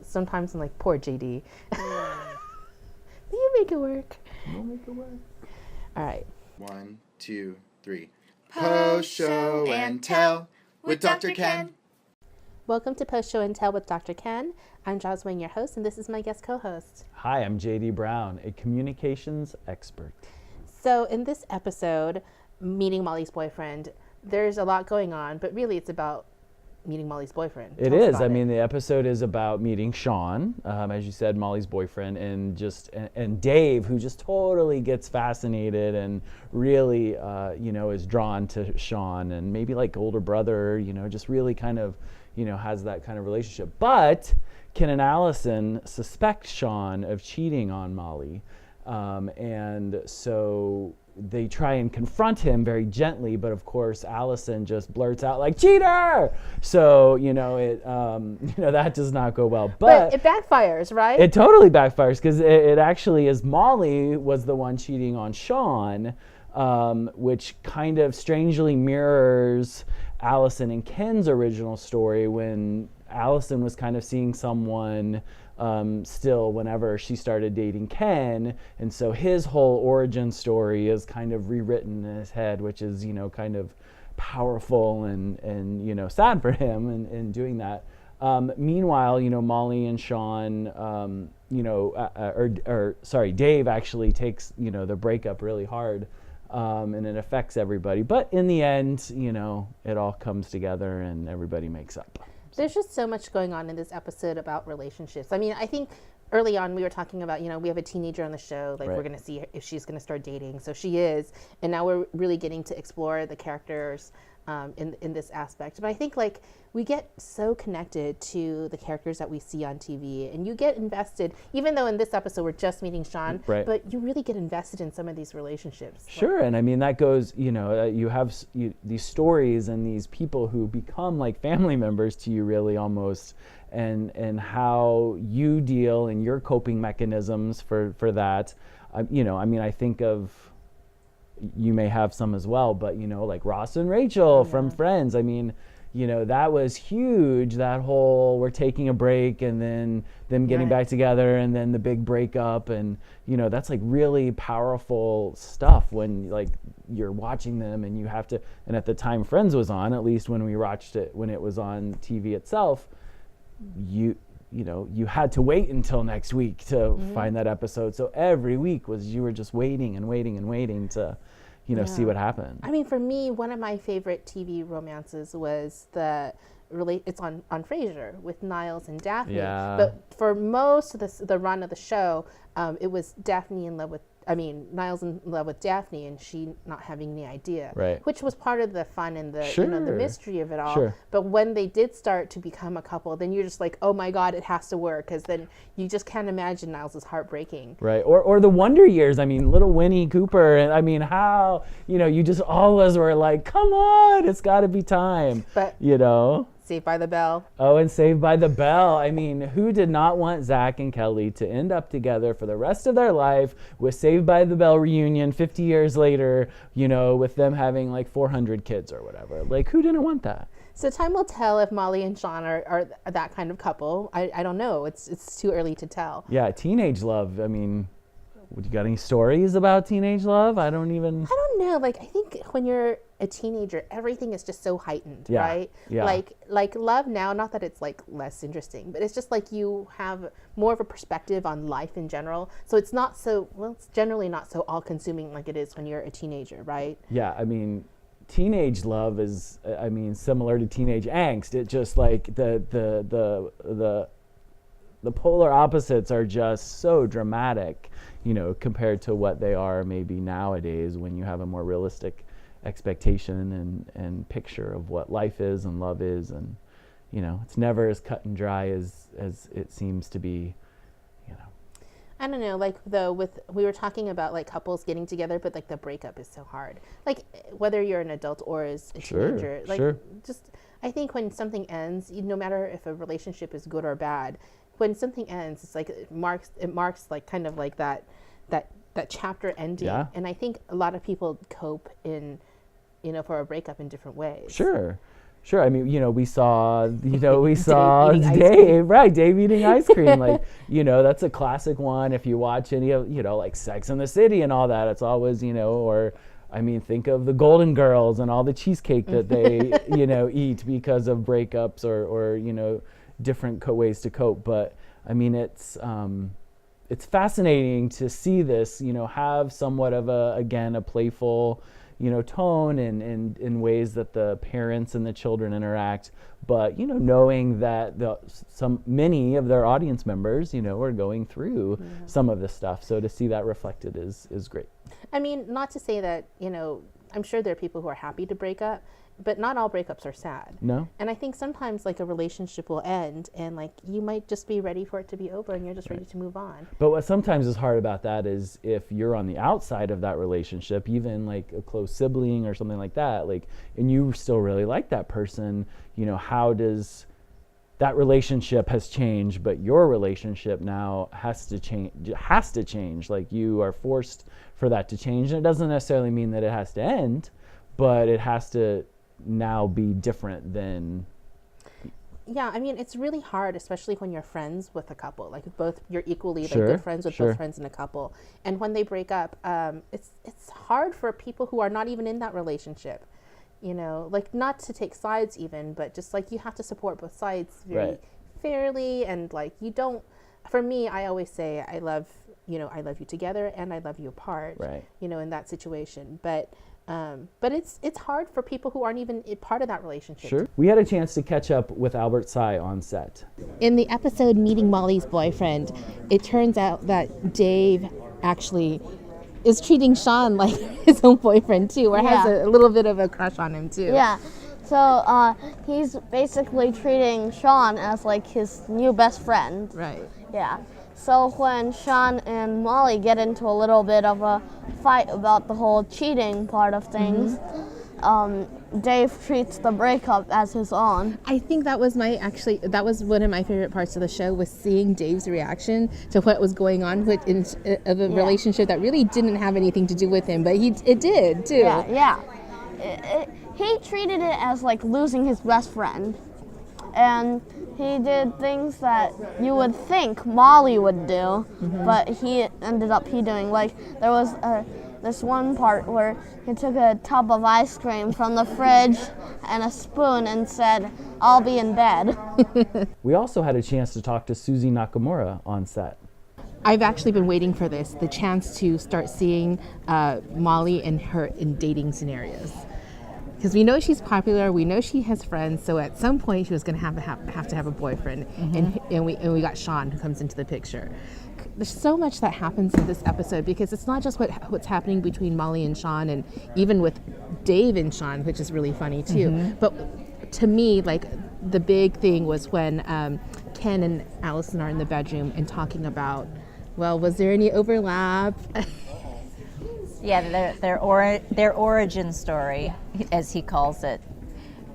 sometimes I'm like, poor JD. You make it work. We'll make it work. All right. 1, 2, 3. Post Show and Tell with Dr. Ken. Welcome to Post Show and Tell with Dr. Ken. I'm Joz Wang, your host, and this is my guest co-host. Hi, I'm JD Brown, a communications expert. So in this episode, meeting Molly's boyfriend, there's a lot going on, but really it's about meeting Molly's boyfriend. It is. I mean, the episode is about meeting Sean, as you said, Molly's boyfriend, and Dave, who just totally gets fascinated and really, is drawn to Sean, and maybe like older brother, just really kind of, has that kind of relationship. But Ken and Allison suspect Sean of cheating on Molly, and so they try and confront him very gently, but of course Allison just blurts out like "cheater!" So that does not go well. But it backfires, right? It totally backfires because it actually is Molly was the one cheating on Sean, which kind of strangely mirrors Allison and Ken's original story when Allison was kind of seeing someone still whenever she started dating Ken, and so his whole origin story is kind of rewritten in his head, which is kind of powerful and sad for him in doing that. Meanwhile, Molly and Sean, Dave actually takes the breakup really hard, and it affects everybody. But in the end, it all comes together and everybody makes up. There's just so much going on in this episode about relationships. I mean, I think early on we were talking about, we have a teenager on the show, like we're going to see if she's going to start dating. So she is. And now we're really getting to explore the characters in this aspect. But I think we get so connected to the characters that we see on TV, and you get invested, even though in this episode we're just meeting Sean, but you really get invested in some of these relationships. Sure, and I mean that goes, you have these stories and these people who become like family members to you really almost, and how you deal and your coping mechanisms for that. I think of, you may have some as well, but like Ross and Rachel from Friends. I mean, that was huge, that whole we're taking a break and then them getting back together and then the big breakup, and that's like really powerful stuff when like you're watching them and you have to, and at the time Friends was on, at least when we watched it when it was on TV itself, you had to wait until next week to find that episode. So every week you were just waiting and waiting and waiting to, see what happened. I mean, for me, one of my favorite TV romances was it's on Frasier with Niles and Daphne. Yeah. But for most of the run of the show, it was Niles in love with Daphne and she not having any idea. Right. Which was part of the fun and the the mystery of it all. Sure. But when they did start to become a couple, then you're just like, oh my God, it has to work, because then you just can't imagine Niles is heartbreaking. Right. Or the Wonder Years. I mean, little Winnie Cooper, and I mean how you just always were like, come on, it's got to be time. But Saved by the Bell. Oh, and Saved by the Bell. I mean, who did not want Zach and Kelly to end up together for the rest of their life with Saved by the Bell reunion 50 years later, with them having like 400 kids or whatever? Like, who didn't want that? So time will tell if Molly and Sean are that kind of couple. I don't know. It's too early to tell. Yeah, teenage love. I mean, you got any stories about teenage love? I don't know. Like, I think when you're a teenager, everything is just so heightened, Yeah. right? Yeah. Like love now, not that it's like less interesting, but it's just like you have more of a perspective on life in general. So it's generally not so all consuming like it is when you're a teenager, right? Yeah, I mean, teenage love is, similar to teenage angst. It just like the polar opposites are just so dramatic, compared to what they are maybe nowadays when you have a more realistic expectation and picture of what life is and love is, and it's never as cut and dry as it seems to be. I don't know, we were talking about like couples getting together, but like the breakup is so hard. Like whether you're an adult or as a teenager, I think when something ends, no matter if a relationship is good or bad, when something ends, it's like it marks like kind of like that chapter ending. Yeah. And I think a lot of people cope in for a breakup in different ways. Sure. Sure. I mean, we saw Dave eating Dave, right? Dave eating ice cream. Like, that's a classic one. If you watch any of, like Sex and the City and all that, it's always, or I mean, think of the Golden Girls and all the cheesecake that they, eat because of breakups or different ways to cope. But I mean, it's fascinating to see this, have somewhat of a playful, tone and in ways that the parents and the children interact, but knowing that many of their audience members are going through some of this stuff, so to see that reflected is great. I mean, not to say that I'm sure there are people who are happy to break up, but not all breakups are sad. No. And I think sometimes like a relationship will end and like you might just be ready for it to be over and you're just ready to move on. But what sometimes is hard about that is if you're on the outside of that relationship, even like a close sibling or something like that, like, and you still really like that person, how does that relationship has changed, but your relationship now has to change. Like you are forced for that to change. And it doesn't necessarily mean that it has to end, but it has to now be different than. Yeah, I mean, it's really hard, especially when you're friends with a couple. Like you're equally like Sure, good friends with sure. both friends in a couple. And when they break up, it's hard for people who are not even in that relationship. Like not to take sides even, but just like you have to support both sides very Right. fairly. And like you don't. For me, I always say I love you together and I love you apart. Right. In that situation, but it's hard for people who aren't even part of that relationship. Sure. We had a chance to catch up with Albert Tsai on set. In the episode Meeting Molly's Boyfriend, it turns out that Dave actually is treating Sean like his own boyfriend too, or has a little bit of a crush on him too. Yeah. So he's basically treating Sean as like his new best friend. Right. Yeah. So when Sean and Molly get into a little bit of a fight about the whole cheating part of things, Dave treats the breakup as his own. I think that was one of my favorite parts of the show, was seeing Dave's reaction to what was going on of a relationship that really didn't have anything to do with him, but it did too. Yeah. He treated it as like losing his best friend. And he did things that you would think Molly would do, but he ended up doing. Like there was this one part where he took a tub of ice cream from the fridge and a spoon and said, "I'll be in bed." We also had a chance to talk to Suzy Nakamura on set. I've actually been waiting for the chance to start seeing Molly and her in dating scenarios. Because we know she's popular, we know she has friends, so at some point she was going to have to have a boyfriend, and we got Sean who comes into the picture. There's so much that happens in this episode because it's not just what's happening between Molly and Sean, and even with Dave and Sean, which is really funny too. But to me, like the big thing was when Ken and Allison are in the bedroom and talking about, well, was there any overlap? Yeah, their origin story, as he calls it.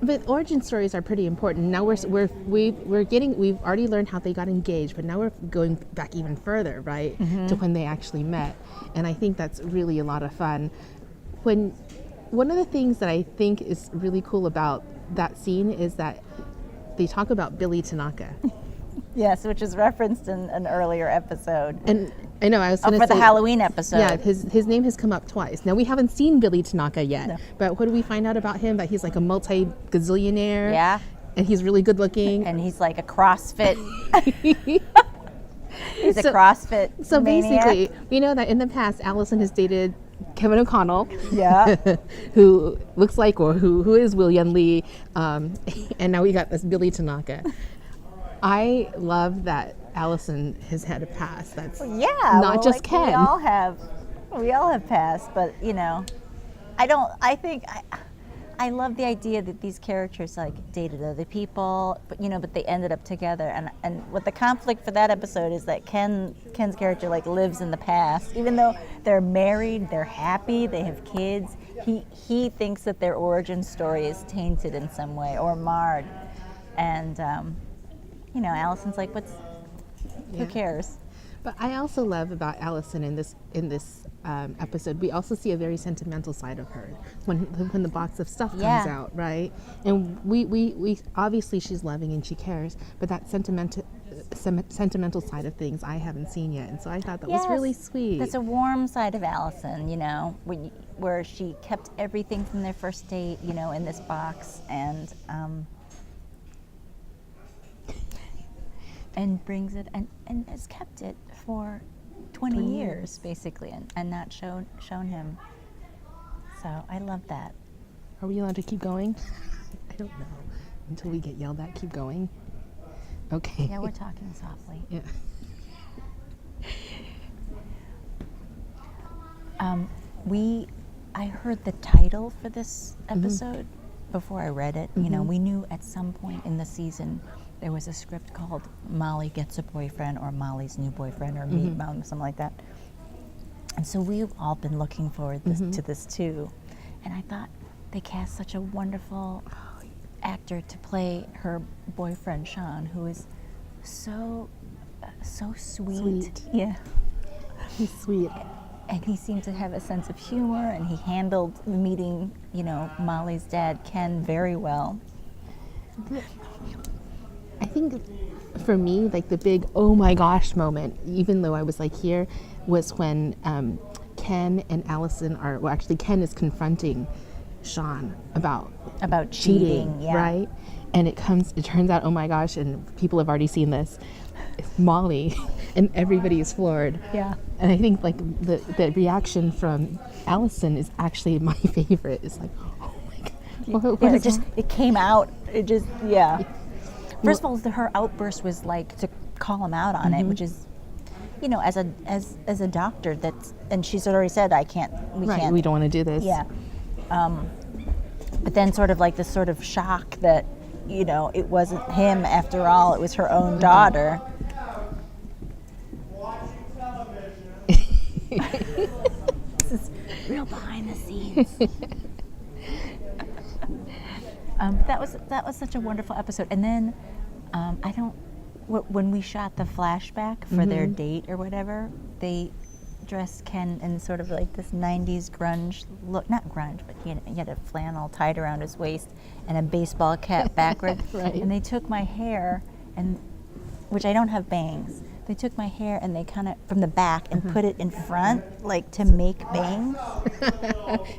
But origin stories are pretty important. Now we've already learned how they got engaged, but now we're going back even further, right, to when they actually met. And I think that's really a lot of fun. One of the things that I think is really cool about that scene is that they talk about Billy Tanaka. Yes, which is referenced in an earlier episode. And I know I was going to say for the Halloween episode. Yeah, his name has come up twice. Now we haven't seen Billy Tanaka yet, but what do we find out about him? That he's like a multi-gazillionaire. Yeah. And he's really good looking. And he's like a CrossFit. He's a CrossFit. So maniac. basically, we know that in the past, Allison has dated Kevin O'Connell, Yeah. who looks like, or who is William Lee, and now we got this Billy Tanaka. I love that Allison has had a past. That's not just Ken. We all have past, but I love the idea that these characters like dated other people, but they ended up together. And what the conflict for that episode is that Ken's character like lives in the past, even though they're married, they're happy, they have kids. He thinks that their origin story is tainted in some way or marred, and Allison's like, who cares? But I also love about Allison in this episode. We also see a very sentimental side of her when the box of stuff comes out, right? And we obviously she's loving and she cares, but that sentimental side of things I haven't seen yet, and so I thought that was really sweet. That's a warm side of Allison, you know, where she kept everything from their first date, you know, in this box, and brings it and has kept it for 20 years basically, and not shown him. So I love that. Are we allowed to keep going? I don't know. Until we get yelled at, keep going. Okay. Yeah, we're talking softly. Yeah. I heard the title for this episode before I read it. You know, we knew at some point in the season there was a script called Molly Gets a Boyfriend or Molly's New Boyfriend or Meet Mom, something like that. And so we've all been looking forward to this too. And I thought they cast such a wonderful actor to play her boyfriend Sean, who is so sweet. Yeah, He's sweet. and he seemed to have a sense of humor, and he handled meeting, you know, Molly's dad Ken very well. I think for me, like the big oh my gosh moment, even though I was like here, was when Ken and Allison actually Ken is confronting Sean about cheating, right? And it turns out, oh my gosh, and people have already seen this, it's Molly, and everybody is floored. Yeah. And I think like the reaction from Allison is actually my favorite. It's like, oh my god, what is it came out. It just First of all, her outburst was like to call him out on it, which is, you know, as a doctor, and she's already said we can't. We don't want to do this. Yeah. But then sort of like this sort of shock that, you know, it wasn't him after all, it was her own daughter. This is real behind the scenes. That was such a wonderful episode. And then when we shot the flashback for their date or whatever, they dressed Ken in sort of like this 90s grunge look, not grunge, but he had a flannel tied around his waist and a baseball cap backward. Right. And they took my hair, which I don't have bangs, they took my hair and they kind of, from the back, and put it in front, like to make bangs.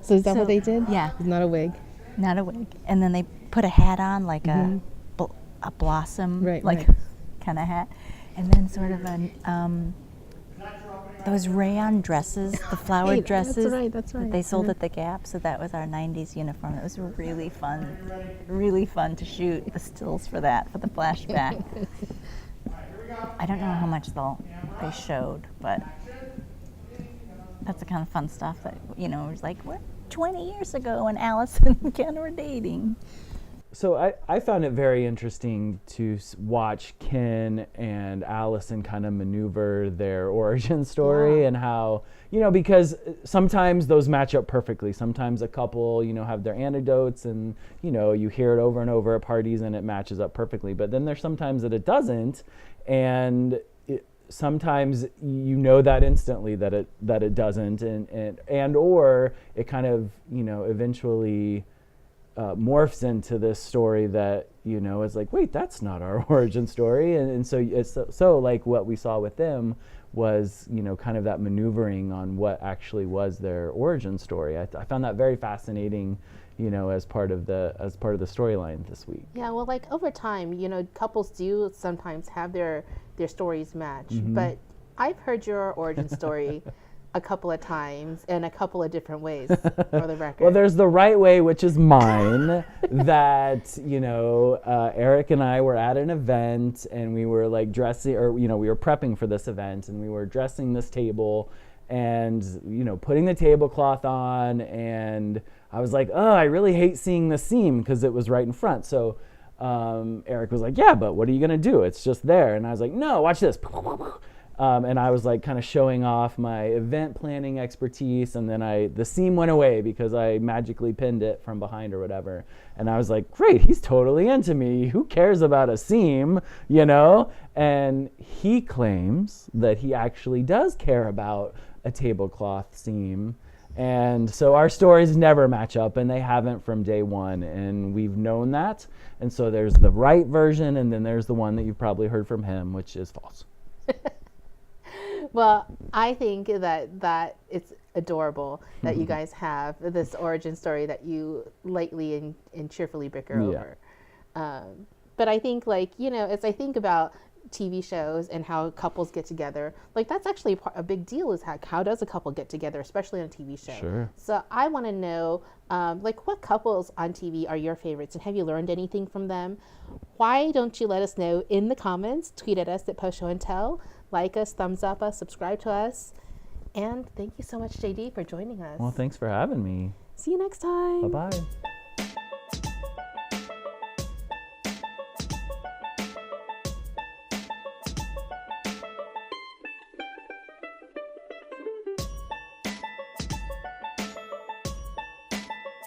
So is that what they did? Yeah. It's not a wig. Not a wig. And then they put a hat on, like a blossom, kind of hat. And then sort of those rayon dresses, the flowered dresses. That's right. That they sold at the Gap. So that was our 90s uniform. It was really fun to shoot the stills for that, for the flashback. I don't know how much they showed, but that's the kind of fun stuff that, you know, it was like, what, 20 years ago when Allison and Ken were dating. So I found it very interesting to watch Ken and Allison kind of maneuver their origin story and how, you know, because sometimes those match up perfectly. Sometimes a couple, you know, have their anecdotes and, you know, you hear it over and over at parties and it matches up perfectly. But then there's sometimes that it doesn't, and sometimes you know that instantly that it doesn't, and or it kind of, you know, eventually morphs into this story that, you know, is like, wait, that's not our origin story, and so it's so like what we saw with them was, you know, kind of that maneuvering on what actually was their origin story. I found that very fascinating, you know, as part of the storyline this week. Yeah, well, like over time, you know, couples do sometimes have their stories match, but I've heard your origin story a couple of times in a couple of different ways, for the record. Well, there's the right way, which is mine, that, you know, Eric and I were at an event and we were like dressing, or, you know, we were prepping for this event and we were dressing this table and, you know, putting the tablecloth on, and I was like, oh, I really hate seeing the seam because it was right in front. So Eric was like, yeah, but what are you going to do? It's just there. And I was like, no, watch this. And I was like kind of showing off my event planning expertise, and then the seam went away because I magically pinned it from behind or whatever. And I was like, great, he's totally into me. Who cares about a seam, you know? And he claims that he actually does care about a tablecloth seam. And so our stories never match up, and they haven't from day one, and we've known that. And so there's the right version, and then there's the one that you've probably heard from him, which is false. Well, I think that it's adorable that you guys have this origin story that you lightly and cheerfully bicker over. But I think, like, you know, as I think about TV shows and how couples get together, like, that's actually a big deal, is how does a couple get together, especially on a TV show. Sure. So I want to know, like, what couples on TV are your favorites, and have you learned anything from them? Why don't you let us know in the comments? Tweet at us at Post Show and Tell, like us, thumbs up us, subscribe to us, and thank you so much, JD, for joining us. Well, thanks for having me. See you next time. Bye-bye.